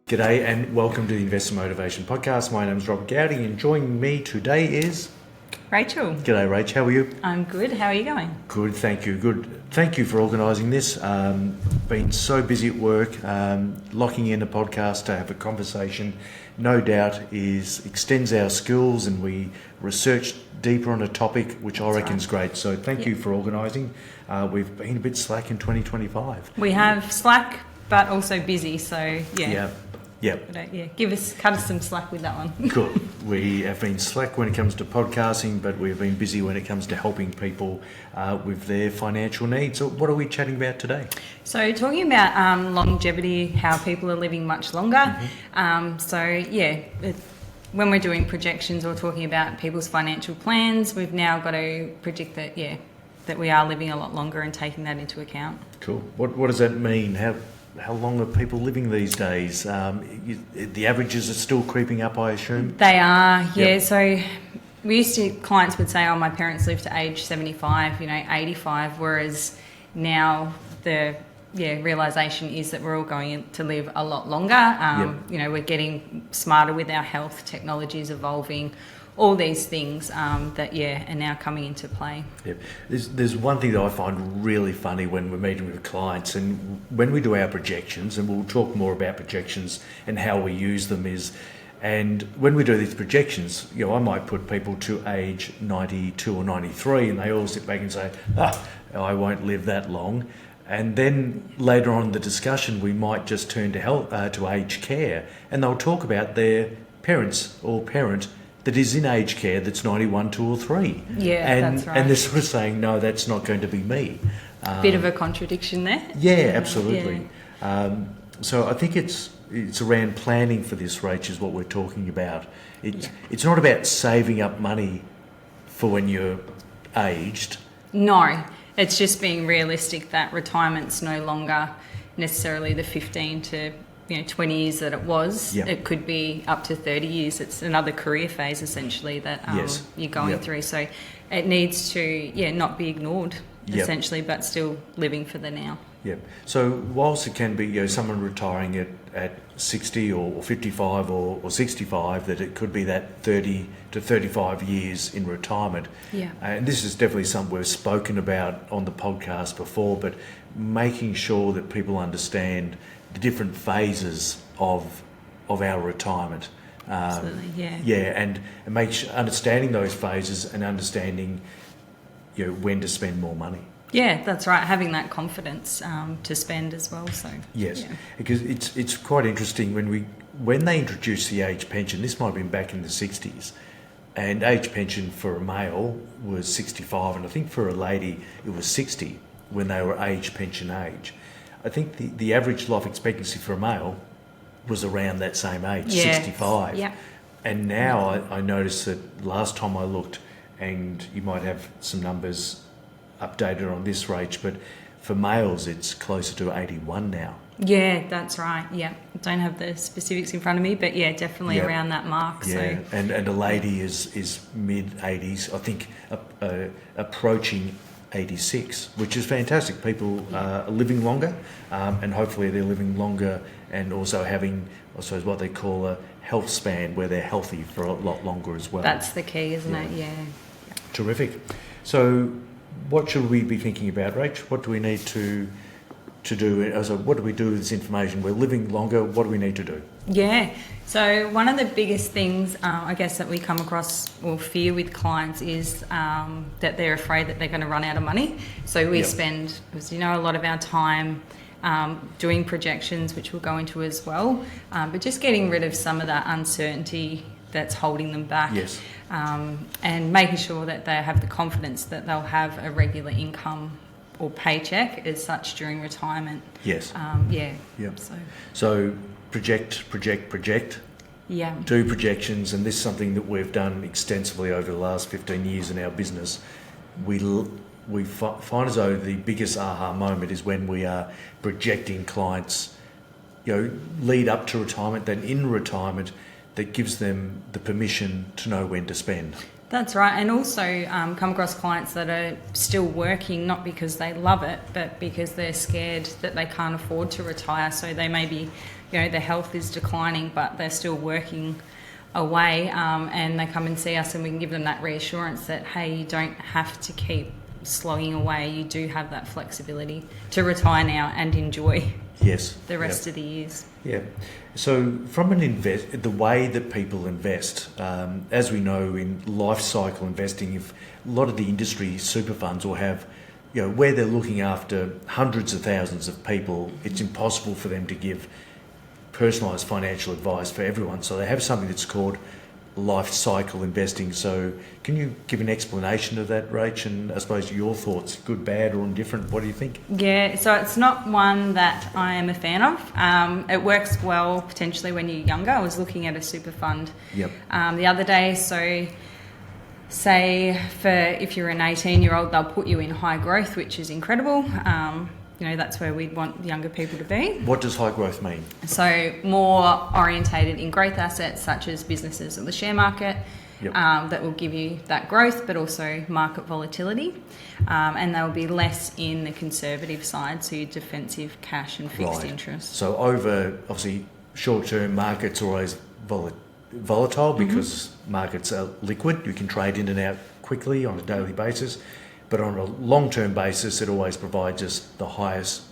G'day and welcome to the Investor Motivation Podcast. My name's Rob Goudie and joining me today is... Rachel. G'day Rach, how are you? I'm good, how are you going? Good, thank you. Good. Thank you for organising this. Been so busy at work, locking in a podcast to have a conversation, no doubt extends our skills and we research deeper on a topic which I reckon is great. So thank you for organising. We've been a bit slack in 2025. We have slack but also busy, so Yep. Cut us some slack with that one. Cool. We have been slack when it comes to podcasting, but we've been busy when it comes to helping people with their financial needs. So what are we chatting about today? So talking about longevity, how people are living much longer. When we're doing projections or talking about people's financial plans, we've now got to predict that we are living a lot longer and taking that into account. Cool. What does that mean? How long are people living these days? The averages are still creeping up, I assume? They are, yeah. Yep. So clients would say, my parents lived to age 75, 85, whereas now the realisation is that we're all going to live a lot longer. We're getting smarter with our health, technology is evolving, all these things that are now coming into play. Yep. There's one thing that I find really funny when we're meeting with clients and when we do our projections, and we'll talk more about projections and how we use them and when we do these projections, I might put people to age 92 or 93 and they all sit back and say, I won't live that long. And then later on in the discussion, we might just turn to aged care and they'll talk about their parents or parent that is in aged care that's 91, 2 or 3. Yeah, that's right. And they're sort of saying, no, that's not going to be me. Bit of a contradiction there. Yeah, absolutely. Yeah. So I think it's around planning for this, Rach, is what we're talking about. It's not about saving up money for when you're aged. No, it's just being realistic that retirement's no longer necessarily the 15 to 20 years that it was. Yep. It could be up to 30 years. It's another career phase essentially that you're going through. So it needs to not be ignored essentially, but still living for the now. Yep. So whilst it can be someone retiring at 60 or 55 or 65, that it could be that 30 to 35 years in retirement. Yeah. And this is definitely something we've spoken about on the podcast before, but making sure that people understand the different phases of our retirement. Absolutely, yeah. Yeah, and understanding those phases and understanding when to spend more money. Yeah, that's right. Having that confidence to spend as well. So yes, because it's quite interesting when they introduced the age pension. This might have been back in the 60s, and age pension for a male was 65, and I think for a lady it was 60 when they were age pension age. I think the average life expectancy for a male was around that same age, 65. Yeah. And now I noticed that last time I looked, and you might have some numbers updated on this, Rach, but for males it's closer to 81 now. Yeah, that's right. Yeah, don't have the specifics in front of me, but definitely around that mark. Yeah, so. and a lady is mid 80s, I think, approaching 86, which is fantastic. People are living longer, and hopefully they're living longer and also having, I suppose, what they call a health span, where they're healthy for a lot longer as well. That's the key, isn't it? Yeah. Terrific. So what should we be thinking about, Rach? What do we need to do? So what do we do with this information? We're living longer. What do we need to do? Yeah. So one of the biggest things, I guess, that we come across or fear with clients is that they're afraid that they're going to run out of money. So we spend, as a lot of our time doing projections, which we'll go into as well, but just getting rid of some of that uncertainty that's holding them back. Yes. And making sure that they have the confidence that they'll have a regular income or paycheck as such during retirement. Yes. So project. Yeah. Do projections, and this is something that we've done extensively over the last 15 years in our business. We find as though the biggest aha moment is when we are projecting clients, lead up to retirement, then in retirement, that gives them the permission to know when to spend. That's right, and also come across clients that are still working, not because they love it, but because they're scared that they can't afford to retire. So they may be, their health is declining, but they're still working away, and they come and see us, and we can give them that reassurance that, hey, you don't have to keep slogging away. You do have that flexibility to retire now and enjoy the rest of the years. Yeah. So from the way that people invest, as we know in life cycle investing, if a lot of the industry super funds will have, where they're looking after hundreds of thousands of people, it's impossible for them to give personalised financial advice for everyone. So they have something that's called life cycle investing. So can you give an explanation of that, Rach, and I suppose your thoughts, good, bad or indifferent? What do you think? Yeah, so it's not one that I am a fan of. It works well potentially when you're younger. I was looking at a super fund the other day. So say if you're an 18-year-old, they'll put you in high growth, which is incredible. That's where we'd want younger people to be. What does high growth mean? So more orientated in growth assets such as businesses or the share market that will give you that growth, but also market volatility. And they'll be less in the conservative side, so your defensive cash and fixed interest. So obviously, short-term markets are always volatile because markets are liquid. You can trade in and out quickly on a daily basis. But on a long-term basis, it always provides us the highest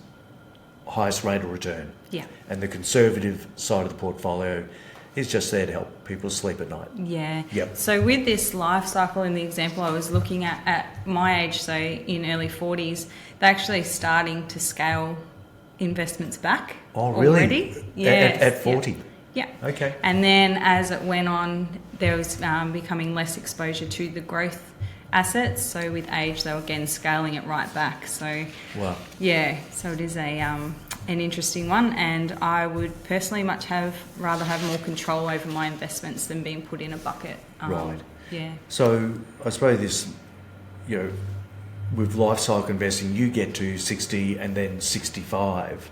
rate of return. Yeah. And the conservative side of the portfolio is just there to help people sleep at night. Yeah. Yep. So with this life cycle in the example I was looking at my age, so in early 40s, they're actually starting to scale investments back. Oh, really? Already. Yeah. At 40? Yeah. Okay. And then as it went on, there was becoming less exposure to the growth assets. So with age, they were again scaling it right back. So wow. Yeah. So it is an interesting one, and I would personally rather have more control over my investments than being put in a bucket. Right. Yeah. So I suppose this, with life cycle investing, you get to 60 and then 65.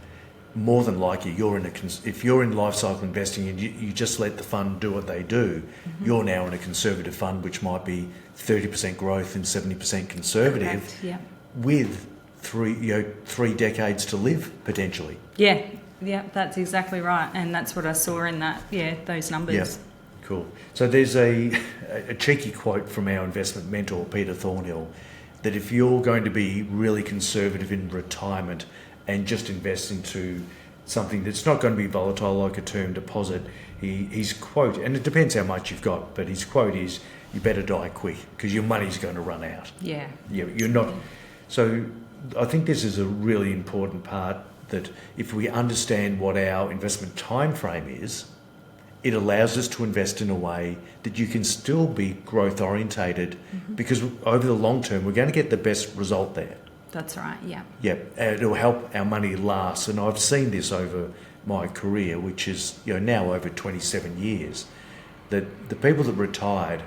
More than likely, if you're in life cycle investing and you just let the fund do what they do, you're now in a conservative fund, which might be 30% growth and 70% conservative, correct, yeah. With 3 decades to live potentially. Yeah, that's exactly right, and that's what I saw in those numbers. Yeah, cool. So there's a cheeky quote from our investment mentor, Peter Thornhill, that if you're going to be really conservative in retirement and just invest into something that's not going to be volatile like a term deposit, his quote, and it depends how much you've got, but his quote is, you better die quick because your money's going to run out. Yeah. You're not. So I think this is a really important part, that if we understand what our investment time frame is, it allows us to invest in a way that you can still be growth orientated, because over the long term, we're going to get the best result there. That's right, yeah. Yeah, it'll help our money last. And I've seen this over my career, which is now over 27 years, that the people that retired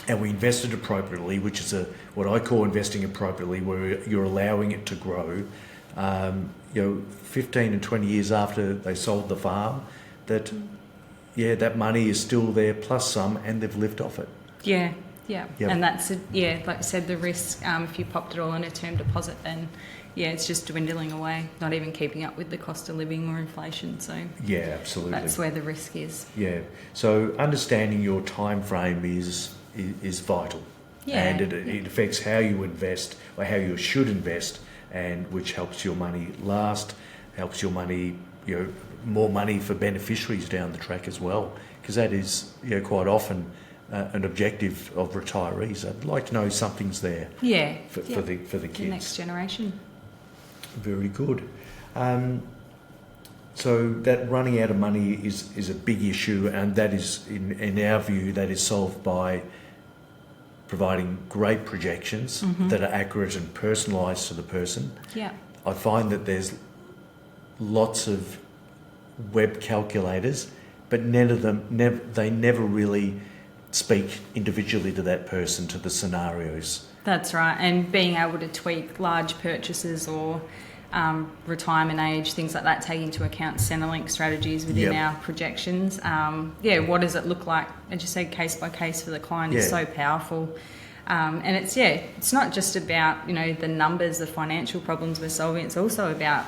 and we invested appropriately, which is what I call investing appropriately, where you're allowing it to grow, 15 and 20 years after they sold the farm, that money is still there plus some, and they've lived off it. Yeah. Yep. And that's, like I said, the risk, if you popped it all in a term deposit, then, it's just dwindling away, not even keeping up with the cost of living or inflation. So yeah, absolutely. That's where the risk is. Yeah. So understanding your time frame is vital. Yeah. And it affects how you invest, or how you should invest, and which helps your money last, helps your money, more money for beneficiaries down the track as well, because that is, quite often an objective of retirees. I'd like to know something's there. Yeah. For the kids. The next generation. Very good. So that running out of money is a big issue, and that is, in our view, that is solved by providing great projections that are accurate and personalised to the person. Yeah. I find that there's lots of web calculators, but none of them never really speak individually to that person, to the scenarios. That's right, and being able to tweak large purchases or retirement age, things like that, take into account Centrelink strategies within Yep. our projections. What does it look like? And just say case by case for the client is so powerful. And it's not just about, the numbers, the financial problems we're solving. It's also about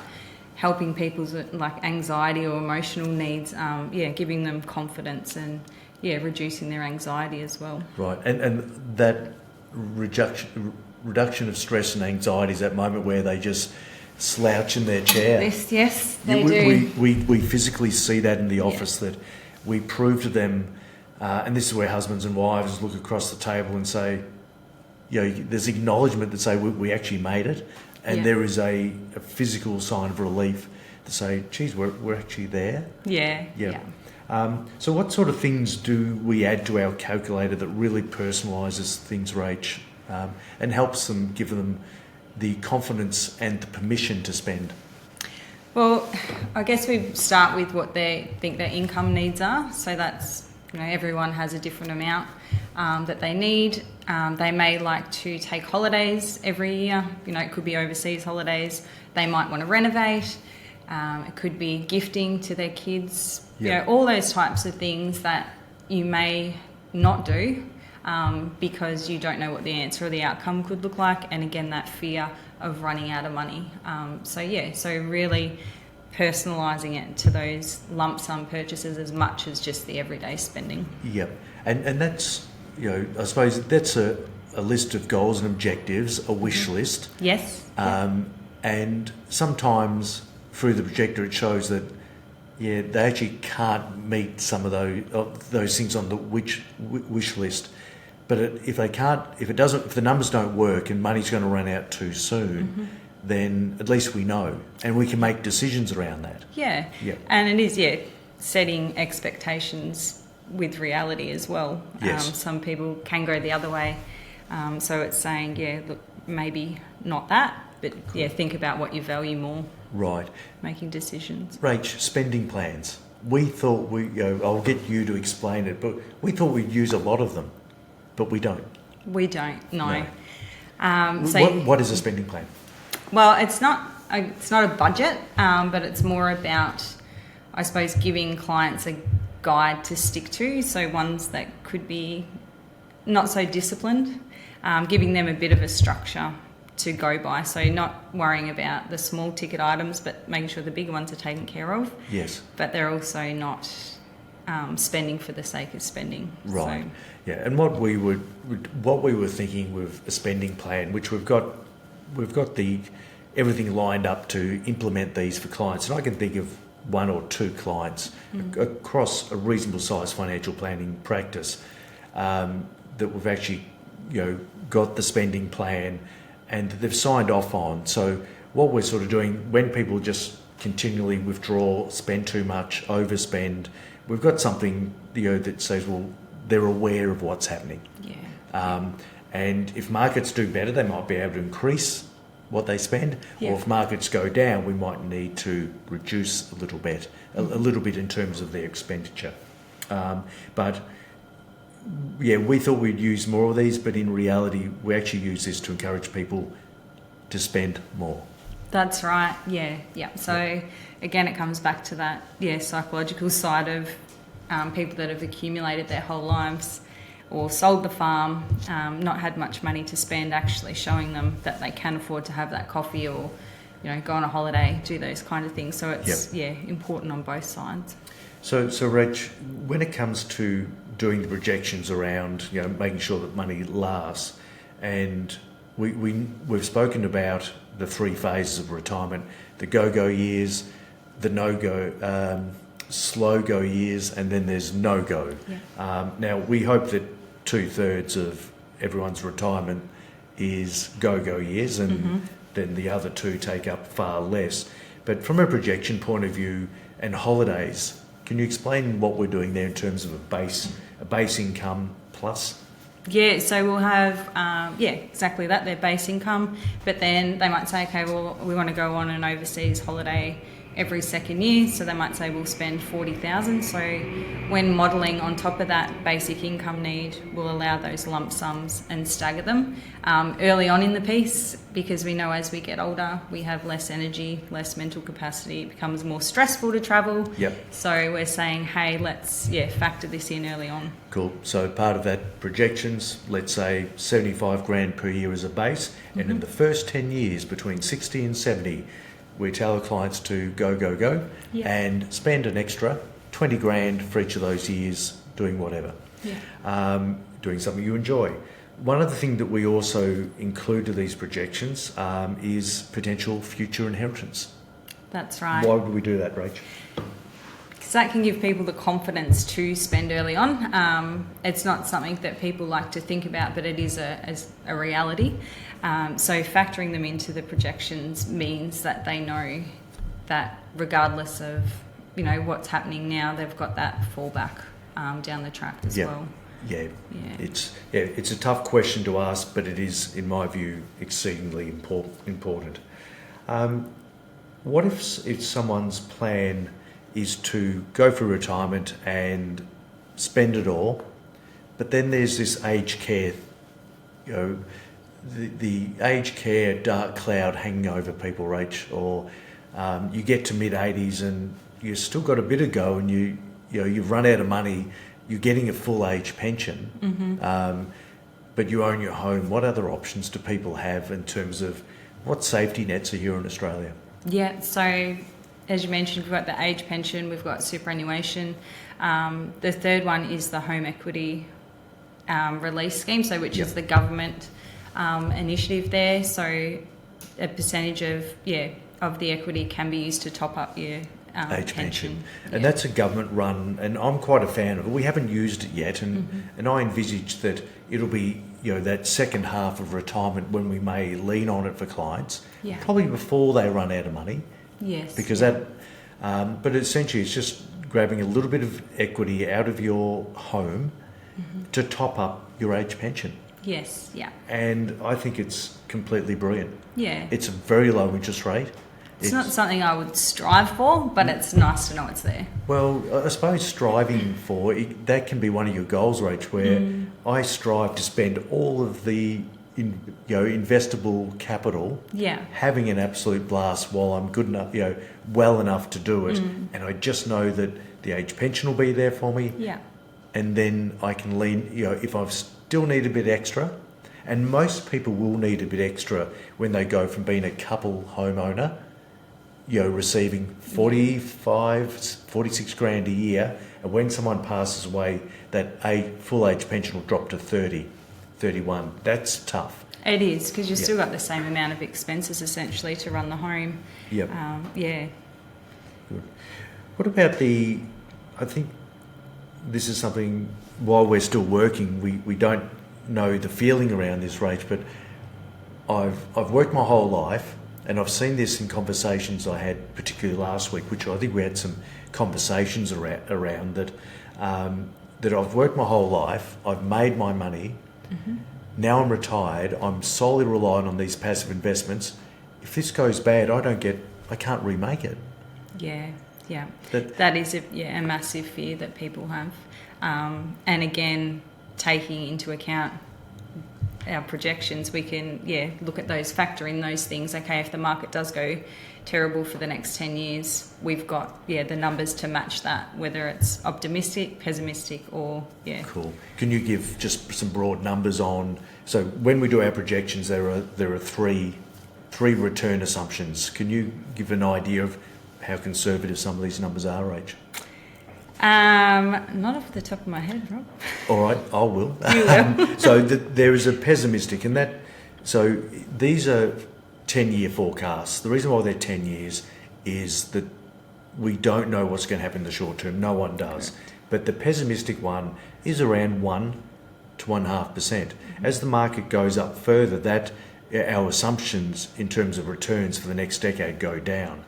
helping people's like anxiety or emotional needs, giving them confidence and reducing their anxiety as well. Right, and that reduction of stress and anxiety is that moment where they just slouch in their chair. Yes, they do. We physically see that in the office, that we prove to them, and this is where husbands and wives look across the table and say, there's acknowledgement that say we actually made it, and there is a physical sign of relief to say, geez, we're actually there. Yeah. So what sort of things do we add to our calculator that really personalises things, Rach, and helps them, give them the confidence and the permission to spend? Well, I guess we start with what they think their income needs are. So that's, everyone has a different amount that they need. They may like to take holidays every year. It could be overseas holidays. They might want to renovate. It could be gifting to their kids. All those types of things that you may not do because you don't know what the answer or the outcome could look like. And again, that fear of running out of money. So really personalising it to those lump sum purchases as much as just the everyday spending. Yep. And that's, I suppose that's a list of goals and objectives, a wish list. Yes. And sometimes through the projector it shows that they actually can't meet some of those things on the wish list. But if the numbers don't work and money's going to run out too soon, then at least we know and we can make decisions around that. Yeah. And it is, setting expectations with reality as well. Yes. Some people can go the other way. So it's saying, look, maybe not that, but think about what you value more. Right. Making decisions. Rach, spending plans. We thought I'll get you to explain it, but we thought we'd use a lot of them, but we don't. We don't, no. What is a spending plan? Well, it's not a budget, but it's more about, I suppose, giving clients a guide to stick to. So ones that could be not so disciplined, giving them a bit of a structure to go by. So not worrying about the small ticket items, but making sure the bigger ones are taken care of. Yes. But they're also not spending for the sake of spending. Right. So. And what we were thinking with a spending plan, which we've got everything lined up to implement these for clients, and I can think of one or two clients across a reasonable size financial planning practice that we've actually got the spending plan and they've signed off on. So what we're sort of doing when people just continually withdraw, spend too much, overspend, we've got something that says, well, they're aware of what's happening. And if markets do better, they might be able to increase what they spend, or if markets go down, we might need to reduce a little bit in terms of their expenditure. But we thought we'd use more of these, but in reality, we actually use this to encourage people to spend more. That's right. So again, it comes back to that psychological side of people that have accumulated their whole lives or sold the farm, not had much money to spend, actually showing them that they can afford to have that coffee or, go on a holiday, do those kind of things. So it's, important on both sides. So Rach, when it comes to doing the projections around, making sure that money lasts, and we've spoken about the three phases of retirement, the go-go years, the no-go, slow-go years, and then there's no-go. Now, we hope that 2/3 of everyone's retirement is go-go years, and then the other two take up far less. But from a projection point of view and holidays, can you explain what we're doing there in terms of a base income plus? So we'll have, exactly that, their base income, but then they might say, okay, well, we want to go on an overseas holiday every second year. So they might say we'll spend 40,000. So when modelling on top of that basic income need, we'll allow those lump sums and stagger them early on in the piece, because we know as we get older, we have less energy, less mental capacity. It becomes more stressful to travel. Yep. So we're saying, hey, let's factor this in early on. Cool. So part of that projections, let's say 75 grand per year as a base, and in the first 10 years between 60 and 70, we tell our clients to go, and spend an extra 20 grand for each of those years doing whatever, doing something you enjoy. One other thing that we also include to these projections is potential future inheritance. That's right. Why would we do that, Rach? Because that can give people the confidence to spend early on. It's not something that people like to think about, but it is a reality. So factoring them into the projections means that they know that regardless of what's happening now, they've got that fallback down the track as well. Yeah. It's a tough question to ask, but it is, in my view, exceedingly important. What if someone's plan is to go for retirement and spend it all, but then there's this aged care, the aged care dark cloud hanging over people, Rach, or you get to mid-80s and you've still got a bit to go, and you've run out of money. You're getting a full age pension, but you own your home. What other options do people have in terms of what safety nets are here in Australia? Yeah, so as you mentioned, we've got the age pension, we've got superannuation. The third one is the home equity release scheme, so which is the government initiative there. So a percentage of the equity can be used to top up your age pension. And that's a government run, and I'm quite a fan of it. We haven't used it yet, and I envisage that it'll be that second half of retirement when we may lean on it for clients, probably before they run out of money. Yes. Because but essentially it's just grabbing a little bit of equity out of your home to top up your age pension. Yes, yeah. And I think it's completely brilliant. Yeah. It's a very low interest rate. It's not something I would strive for, but it's nice to know it's there. Well, I suppose striving for it, that can be one of your goals, Rach, where I strive to spend all of the investable capital, having an absolute blast while I'm good enough, well enough to do it, and I just know that the age pension will be there for me, and then I can lean, if I still need a bit extra, and most people will need a bit extra when they go from being a couple homeowner, receiving 46 grand a year, and when someone passes away, that full age pension will drop to 31. That's tough. It is, because you've still got the same amount of expenses essentially to run the home. Yep. Good. What about I think this is something, while we're still working, we don't know the feeling around this, Rach, but I've worked my whole life, and I've seen this in conversations I had, particularly last week, which I think we had some conversations around that I've worked my whole life, I've made my money, now I'm retired, I'm solely reliant on these passive investments. If this goes bad, I can't remake it. Yeah. That is a massive fear that people have. And again, taking into account our projections, we can look at those, factor in those things. Okay, if the market does go terrible for the next 10 years, we've got the numbers to match that, whether it's optimistic, pessimistic, or Cool. Can you give just some broad numbers on? So when we do our projections, there are three return assumptions. Can you give an idea of how conservative some of these numbers are, Rach? Not off the top of my head, Rob. All right, I will. You will. So there is a pessimistic, so these are 10-year forecasts. The reason why they're 10 years is that we don't know what's going to happen in the short term. No one does. Correct. But the pessimistic one is around 1 to 1.5%. As the market goes up further, that our assumptions in terms of returns for the next decade go down.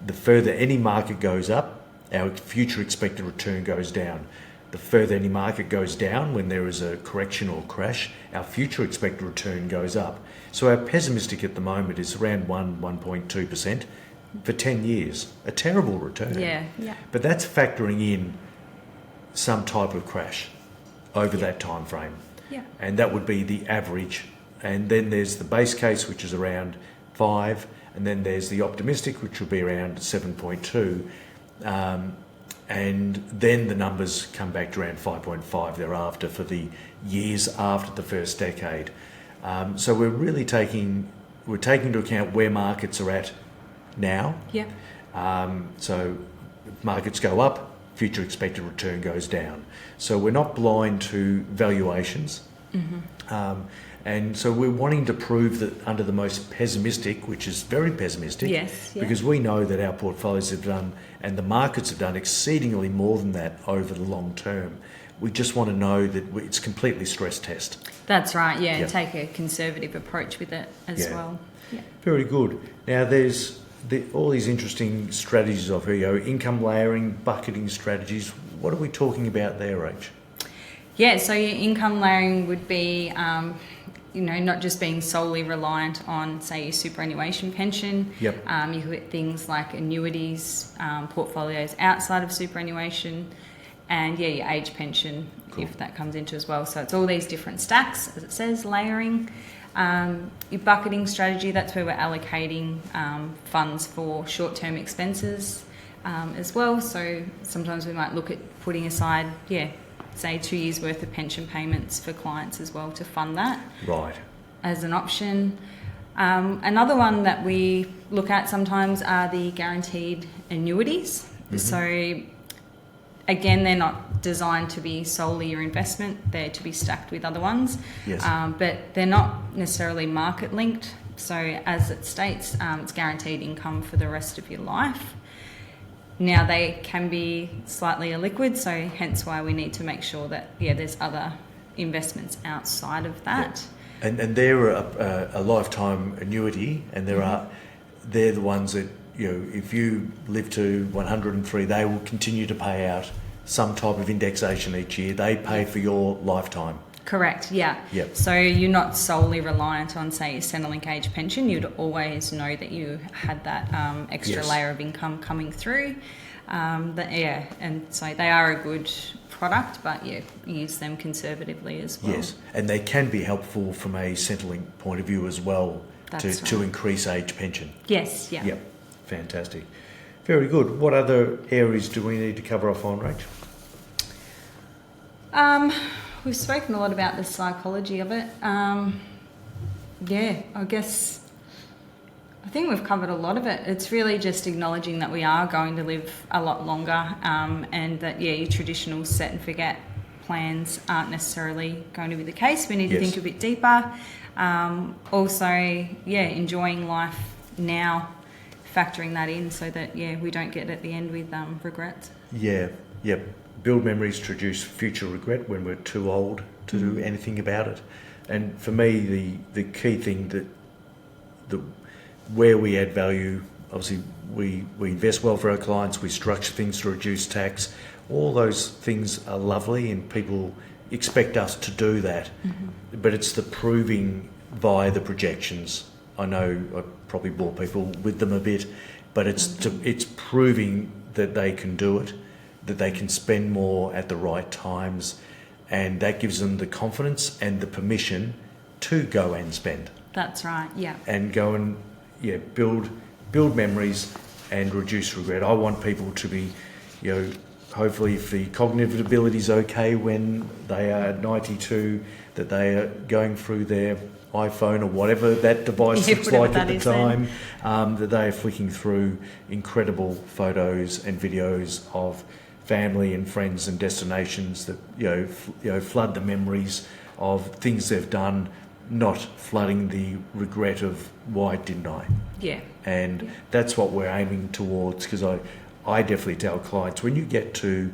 The further any market goes up, our future expected return goes down. The further any market goes down, when there is a correction or crash, our future expected return goes up. So our pessimistic at the moment is around 1.2%. for 10 years. A terrible return. Yeah. But that's factoring in some type of crash over that time frame. Yeah. And that would be the average. And then there's the base case, which is around 5, and then there's the optimistic, which will be around 7.2. And then the numbers come back to around 5.5 thereafter for the years after the first decade. So we're really taking into account where markets are at now. Yeah. So if markets go up, future expected return goes down. So we're not blind to valuations. And so we're wanting to prove that under the most pessimistic, which is very pessimistic, Yes, yeah. because we know that our portfolios have done and the markets have done exceedingly more than that over the long term. We just want to know that it's completely stress test. That's right, yeah, Yep. and take a conservative approach with it as Yeah. well. Yeah. Very good. Now there's all these interesting strategies of income layering, bucketing strategies. What are we talking about there, Rach? Yeah, so your income layering would be, not just being solely reliant on, say, your superannuation pension. Yep. You could get things like annuities, portfolios outside of superannuation, and your age pension, Cool. if that comes into as well. So it's all these different stacks, as it says, layering. Your bucketing strategy, that's where we're allocating funds for short-term expenses as well. So sometimes we might look at putting aside, say 2 years worth of pension payments for clients as well to fund that. Right. As an option. Another one that we look at sometimes are the guaranteed annuities. So again, they're not designed to be solely your investment, they're to be stacked with other ones. Yes. But they're not necessarily market linked. So as it states, it's guaranteed income for the rest of your life. Now they can be slightly illiquid, so hence why we need to make sure that there's other investments outside of that. Yeah. And they're a lifetime annuity, and they're the ones that if you live to 103, they will continue to pay out some type of indexation each year. They pay for your lifetime. Correct, yeah. Yep. So you're not solely reliant on, say, your Centrelink age pension. You'd always know that you had that extra Yes. layer of income coming through. And so they are a good product, but use them conservatively as well. Yes, and they can be helpful from a Centrelink point of view as well to increase age pension. Yes, yeah. Yep, fantastic. Very good. What other areas do we need to cover off on, Rach? We've spoken a lot about the psychology of it. I think we've covered a lot of it. It's really just acknowledging that we are going to live a lot longer, and that your traditional set and forget plans aren't necessarily going to be the case. We need to think a bit deeper. Also, enjoying life now, factoring that in so that we don't get at the end with regrets. Yep. Build memories to reduce future regret when we're too old to do anything about it. And for me, the key thing that where we add value, obviously we invest well for our clients, we structure things to reduce tax. All those things are lovely and people expect us to do that. But it's the proving via the projections. I know I probably bore people with them a bit, but it's proving that they can do it, that they can spend more at the right times, and that gives them the confidence and the permission to go and spend. That's right, yeah. And go and build memories and reduce regret. I want people to be, hopefully if the cognitive ability is okay when they are 92, that they are going through their iPhone or whatever that device looks like at the time, that they are flicking through incredible photos and videos of family and friends and destinations that flood the memories of things they've done, not flooding the regret of why didn't I? Yeah. And that's what we're aiming towards, because I definitely tell clients, when you get to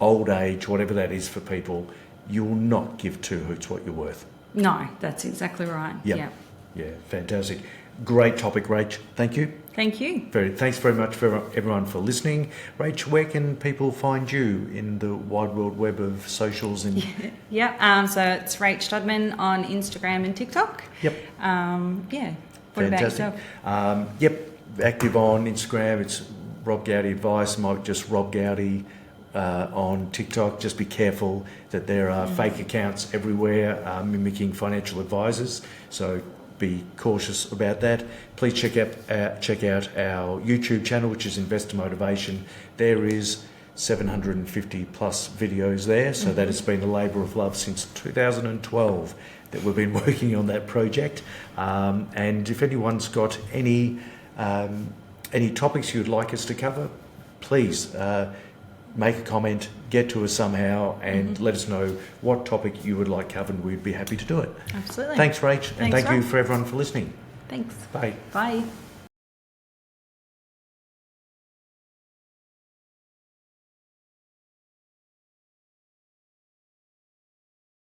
old age, whatever that is for people, you will not give two hoots what you're worth. No, that's exactly right. Yep. Yeah, fantastic. Great topic, Rach. Thank you. Thank you. Thanks very much for everyone for listening. Rach, where can people find you in the wide world web of socials? And So it's Rachael Todman on Instagram and TikTok. Yep. What Fantastic. about yourself? active on Instagram. It's Rob Goudie Advice. Might just Rob Goudie on TikTok. Just be careful that there are fake accounts everywhere mimicking financial advisors. So be cautious about that. Please check out our YouTube channel, which is Investor Motivation. There is 750 plus videos there. So that has been a labour of love since 2012 that we've been working on that project. And if anyone's got any topics you'd like us to cover, please make a comment, get to us somehow, and let us know what topic you would like covered. We'd be happy to do it. Absolutely. Thanks, Rach, and Thanks, thank you Rob. for everyone for listening. Thanks. Bye. Bye.